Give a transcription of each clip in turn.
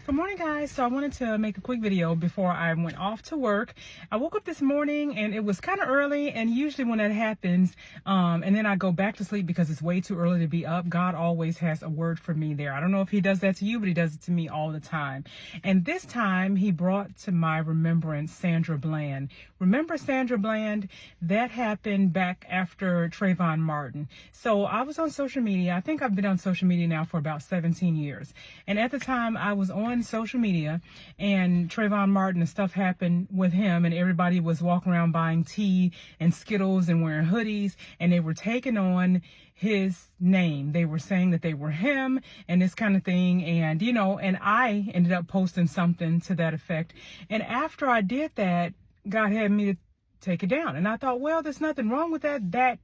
Good morning, guys. So I wanted to make a quick video before I went off to work. I woke up this morning and it was kind of early, and usually when that happens, and then I go back to sleep because it's way too early to be up, God always has a word for me there. I don't know if he does that to you, but he does it to me all the time. And this time he brought to my remembrance Sandra Bland. Remember Sandra Bland? That happened back after Trayvon Martin. So I was on social media. I think I've been on social media now for about 17 years. And at the time I was on social media and Trayvon Martin and stuff happened with him, and everybody was walking around buying tea and Skittles and wearing hoodies, and they were taking on his name. They were saying that they were him and this kind of thing. And, and I ended up posting something to that effect. And after I did that, God had me to take it down. And I thought, well, there's nothing wrong with that. That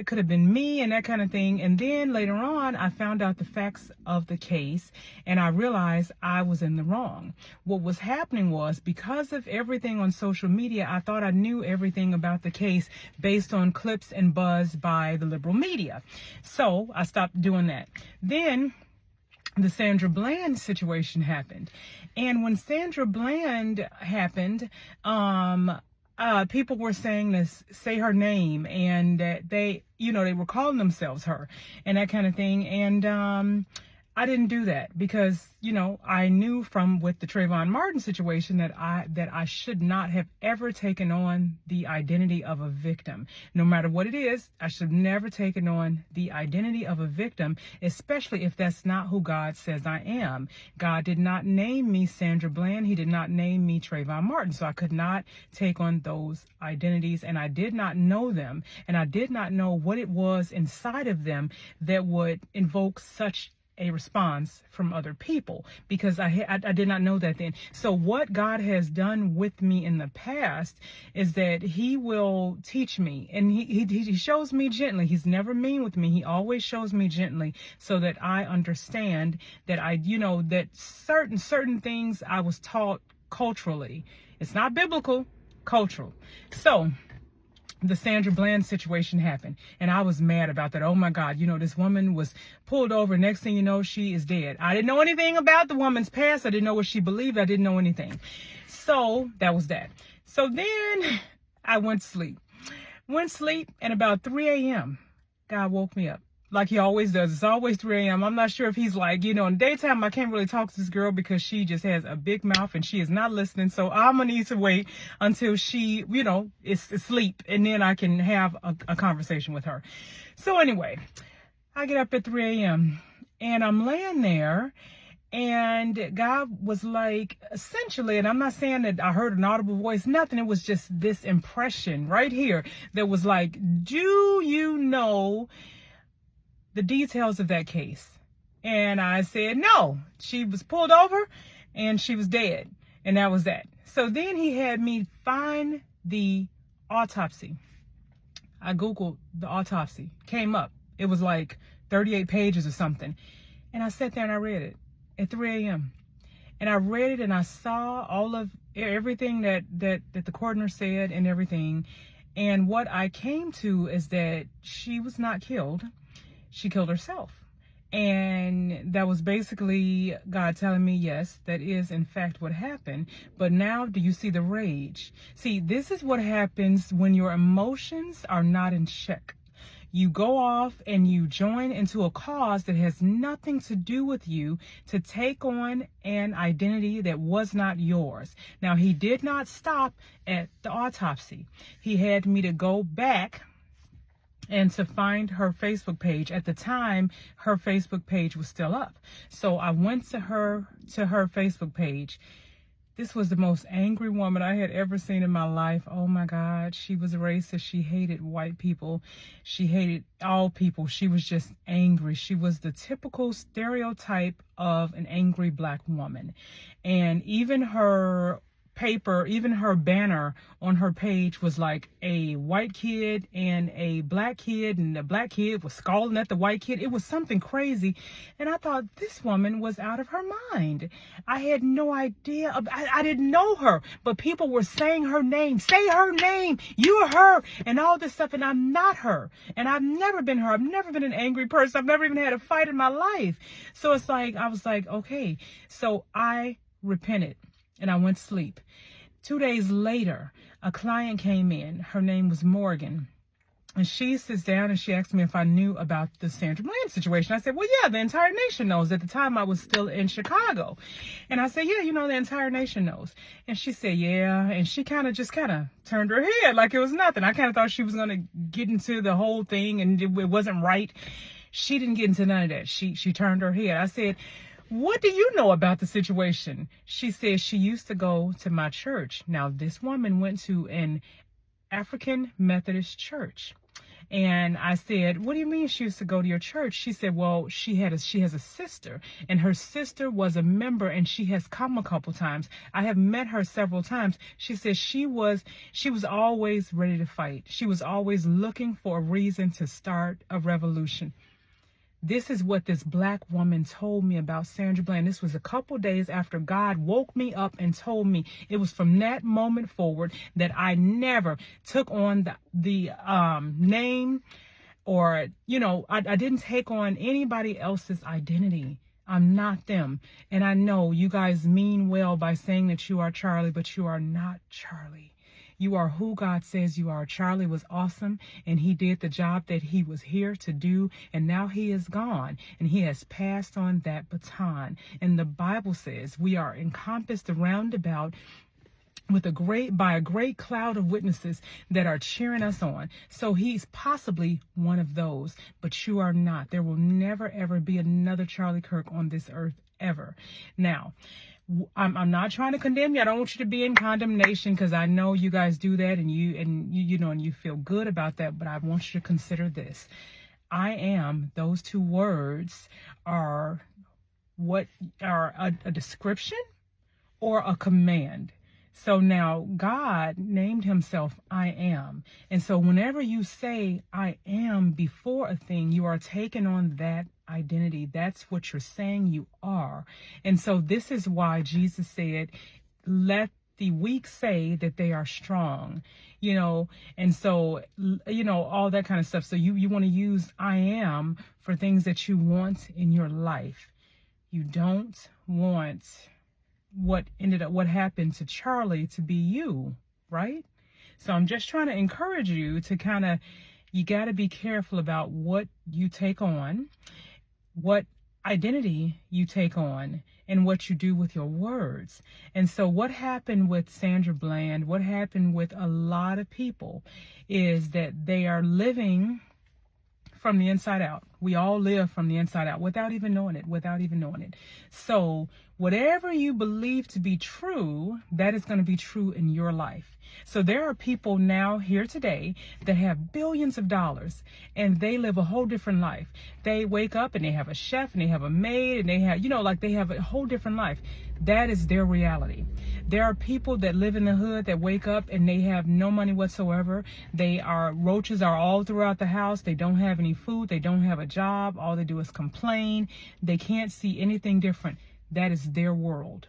could have been me and that kind of thing. And then later on, I found out the facts of the case and I realized I was in the wrong. What was happening was, because of everything on social media, I thought I knew everything about the case based on clips and buzz by the liberal media. So I stopped doing that. Then the Sandra Bland situation happened. And when Sandra Bland happened, people were saying to say her name, and they were calling themselves her and that kind of thing. And I didn't do that because, I knew from with the Trayvon Martin situation that I should not have ever taken on the identity of a victim. No matter what it is, I should have never taken on the identity of a victim, especially if that's not who God says I am. God did not name me Sandra Bland. He did not name me Trayvon Martin. So I could not take on those identities, and I did not know them, and I did not know what it was inside of them that would invoke such a response from other people, because I did not know that then. So what God has done with me in the past is that he will teach me, and he shows me gently. He's never mean with me. He always shows me gently so that I understand that that certain things I was taught culturally. It's not biblical, cultural. So the Sandra Bland situation happened, and I was mad about that. Oh my God, this woman was pulled over. Next thing you know, she is dead. I didn't know anything about the woman's past. I didn't know what she believed. I didn't know anything. So that was that. So then I went to sleep. And about 3 a.m., God woke me up. Like he always does. It's always 3 a.m. I'm not sure if he's like, in the daytime, I can't really talk to this girl because she just has a big mouth and she is not listening. So I'm going to need to wait until she, is asleep, and then I can have a conversation with her. So anyway, I get up at 3 a.m. and I'm laying there, and God was like, essentially, and I'm not saying that I heard an audible voice, nothing. It was just this impression right here that was like, do you know the details of that case? And I said, no, she was pulled over and she was dead. And that was that. So then he had me find the autopsy. I Googled the autopsy, came up. It was like 38 pages or something. And I sat there and I read it at 3 a.m. And I read it and I saw all of everything that the coroner said and everything. And what I came to is that she was not killed. She killed herself. And that was basically God telling me, yes, that is in fact what happened. But now do you see the rage? See, this is what happens when your emotions are not in check. You go off and you join into a cause that has nothing to do with you to take on an identity that was not yours. Now, he did not stop at the autopsy. He had me to go back and to find her Facebook page. At the time, her Facebook page was still up. So I went to her Facebook page. This was the most angry woman I had ever seen in my life. Oh my God, she was racist. She hated white people. She hated all people. She was just angry. She was the typical stereotype of an angry black woman. And even her paper, even her banner on her page was like a white kid and a black kid, and the black kid was scalding at the white kid. It was something crazy. And I thought this woman was out of her mind. I had no idea. I didn't know her, but people were saying her name. Say her name. You're her, and all this stuff. And I'm not her. And I've never been her. I've never been an angry person. I've never even had a fight in my life. So it's like, I was like, okay. So I repented and I went to sleep. 2 days later, a client came in. Her name was Morgan. And she sits down and she asked me if I knew about the Sandra Bland situation. I said, well, yeah, the entire nation knows. At the time, I was still in Chicago. And I said, yeah, the entire nation knows. And she said, yeah. And she kind of turned her head like it was nothing. I kind of thought she was going to get into the whole thing and it wasn't right. She didn't get into none of that. She turned her head. I said, what do you know about the situation? She said she used to go to my church. Now, this woman went to an African Methodist church. And I said, what do you mean she used to go to your church? She said, well, she has a sister, and her sister was a member, and she has come a couple times. I have met her several times. She said she was always ready to fight. She was always looking for a reason to start a revolution. This is what this black woman told me about Sandra Bland. This was a couple days after God woke me up and told me. It was from that moment forward that I never took on the name, or, I didn't take on anybody else's identity. I'm not them. And I know you guys mean well by saying that you are Charlie, but you are not Charlie. You are who God says you are. Charlie was awesome, and he did the job that he was here to do, and now he is gone, and he has passed on that baton. And the Bible says we are encompassed around about by a great cloud of witnesses that are cheering us on. So he's possibly one of those, but you are not. There will never, ever be another Charlie Kirk on this earth, ever. Now, I'm not trying to condemn you. I don't want you to be in condemnation, because I know you guys do that, and you feel good about that. But I want you to consider this: I am. Those two words are what are a description or a command. So now God named himself I am. And so whenever you say I am before a thing, you are taking on that identity. That's what you're saying you are. And so this is why Jesus said, let the weak say that they are strong, and so, all that kind of stuff. So you want to use I am for things that you want in your life. You don't want what happened to Charlie to be you, right? So I'm just trying to encourage you to you got to be careful about what you take on, what identity you take on, and what you do with your words. And so what happened with Sandra Bland, what happened with a lot of people, is that they are living from the inside out. We all live from the inside out without even knowing it. So whatever you believe to be true, that is going to be true in your life. So there are people now here today that have billions of dollars, and they live a whole different life. They wake up and they have a chef and they have a maid and they have, they have a whole different life. That is their reality. There are people that live in the hood that wake up and they have no money whatsoever. Roaches are all throughout the house. They don't have any food. They don't have a job. All they do is complain. They can't see anything different. That is their world.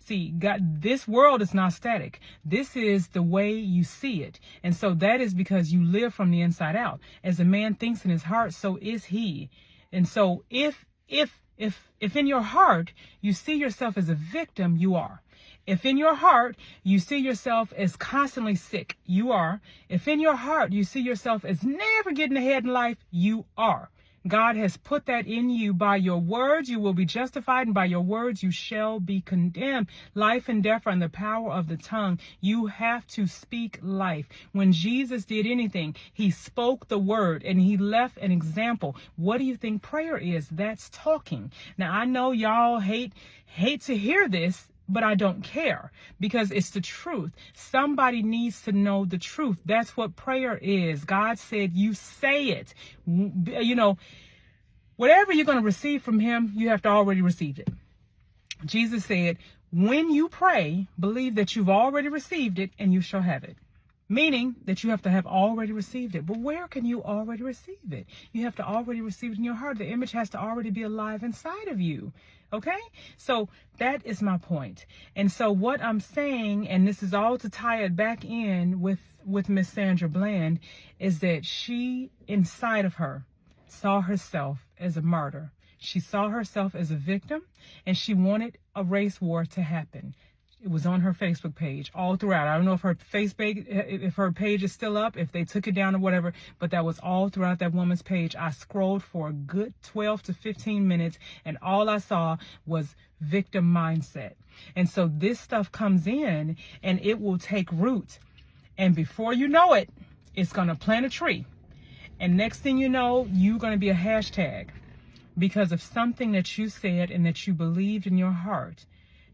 See, God, this world is not static. This is the way you see it. And so that is because you live from the inside out. As a man thinks in his heart, so is he. And so if in your heart you see yourself as a victim, you are. If in your heart you see yourself as constantly sick, you are. If in your heart you see yourself as never getting ahead in life, you are. God has put that in you. By your words you will be justified, and by your words you shall be condemned. Life and death are in the power of the tongue. You have to speak life. When Jesus did anything, he spoke the word and he left an example. What do you think prayer is? That's talking. Now, I know y'all hate to hear this, but I don't care, because it's the truth. Somebody needs to know the truth. That's what prayer is. God said you say it. Whatever you're going to receive from him, you have to already receive it. Jesus said, when you pray, believe that you've already received it and you shall have it. Meaning that you have to have already received it. But where can you already receive it? You have to already receive it in your heart. The image has to already be alive inside of you. Okay? So that is my point. And so what I'm saying, and this is all to tie it back in with Miss Sandra Bland, is that she, inside of her, saw herself as a martyr. She saw herself as a victim, and she wanted a race war to happen. It was on her Facebook page all throughout. I don't know if her page is still up, if they took it down or whatever, but that was all throughout that woman's page. I scrolled for a good 12 to 15 minutes, and all I saw was victim mindset. And so this stuff comes in, and it will take root. And before you know it, it's going to plant a tree. And next thing you know, you're going to be a hashtag because of something that you said and that you believed in your heart.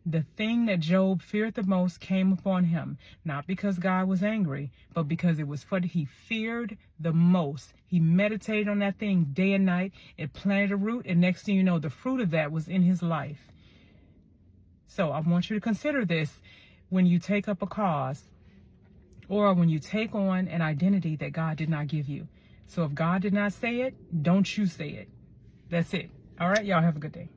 The thing that Job feared the most came upon him, not because God was angry, but because it was what he feared the most. He meditated on that thing day and night. It planted a root, and next thing you know, the fruit of that was in his life. So I want you to consider this when you take up a cause or when you take on an identity that God did not give you. So if God did not say it, don't you say it. That's it. All right, y'all have a good day.